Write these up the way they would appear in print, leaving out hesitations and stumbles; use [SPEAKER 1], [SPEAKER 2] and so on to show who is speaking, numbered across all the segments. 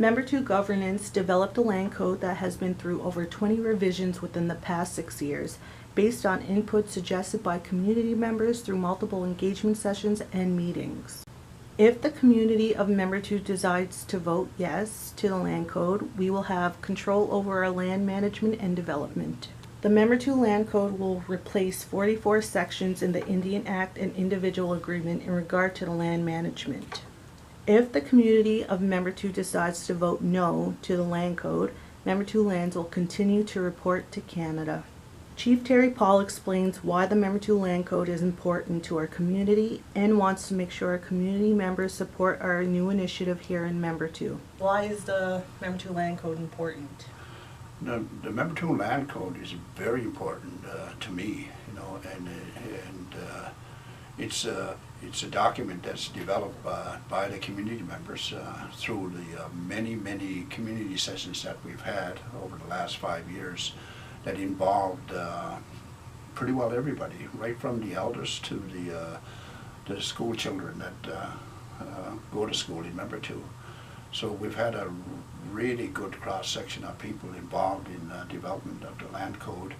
[SPEAKER 1] Membertou Governance developed a land code that has been through over 20 revisions within the past 6 years, based on input suggested by community members through multiple engagement sessions and meetings. If the community of Membertou decides to vote yes to the land code, we will have control over our land management and development. The Membertou Land Code will replace 44 sections in the Indian Act and Individual Agreement in regard to the land management. If the community of Membertou decides to vote no to the land code, Membertou Lands will continue to report to Canada. Chief Terry Paul explains why the Membertou Land Code is important to our community and wants to make sure our community members support our new initiative here in Membertou. Why is the Membertou Land Code important?
[SPEAKER 2] The Membertou Land Code is very important to me, and it's a document that's developed by the community members through the many community sessions that we've had over the last 5 years that involved pretty well everybody, right from the elders to the school children that go to school in Membertou. So we've had a really good cross-section of people involved in the development of the land code,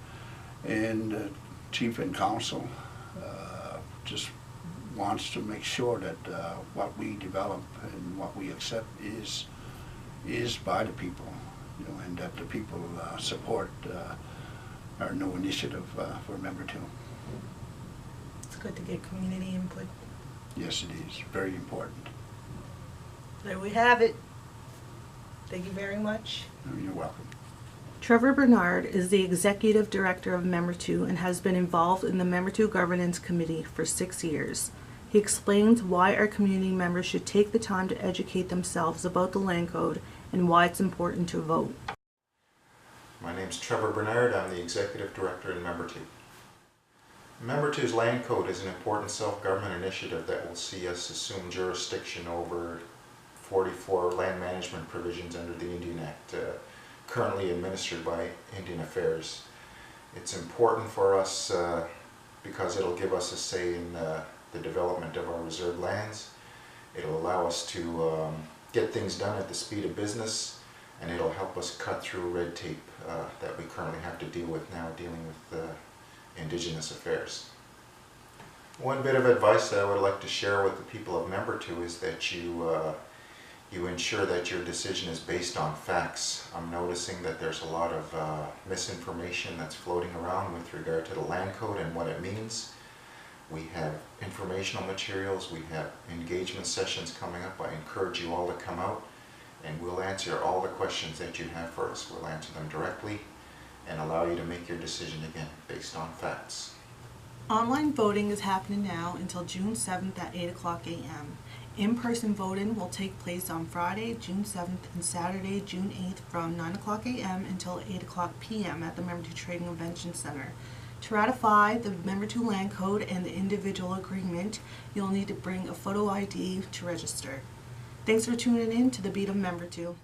[SPEAKER 2] and chief and council just wants to make sure that what we develop and what we accept is by the people, and that the people support our new initiative for Membertou.
[SPEAKER 1] It's good to get community input.
[SPEAKER 2] Yes, it is very important.
[SPEAKER 1] There we have it. Thank you very much.
[SPEAKER 2] You're welcome.
[SPEAKER 1] Trevor Bernard is the Executive Director of Membertou and has been involved in the Membertou Governance Committee for 6 years. He explains why our community members should take the time to educate themselves about the land code and why it's important to vote.
[SPEAKER 3] My name is Trevor Bernard. I'm the Executive Director in Membertou. Membertou's land code is an important self-government initiative that will see us assume jurisdiction over 44 land management provisions under the Indian Act, currently administered by Indian Affairs. It's important for us because it'll give us a say in the development of our reserved lands. It'll allow us to get things done at the speed of business, and it'll help us cut through red tape that we currently have to deal with now, dealing with Indigenous affairs. One bit of advice that I would like to share with the people of Membertou is that you ensure that your decision is based on facts. I'm noticing that there's a lot of misinformation that's floating around with regard to the land code and what it means. We have informational materials, we have engagement sessions coming up. I encourage you all to come out, and we'll answer all the questions that you have for us. We'll answer them directly and allow you to make your decision again based on facts.
[SPEAKER 1] Online voting is happening now until June 7th at 8:00 a.m. In-person voting will take place on Friday, June 7th and Saturday, June 8th from 9:00 a.m. until 8:00 p.m. at the Membertou Trading Convention Center. To ratify the Membertou Land Code and the Individual Agreement, you'll need to bring a photo ID to register. Thanks for tuning in to the Beat of Membertou.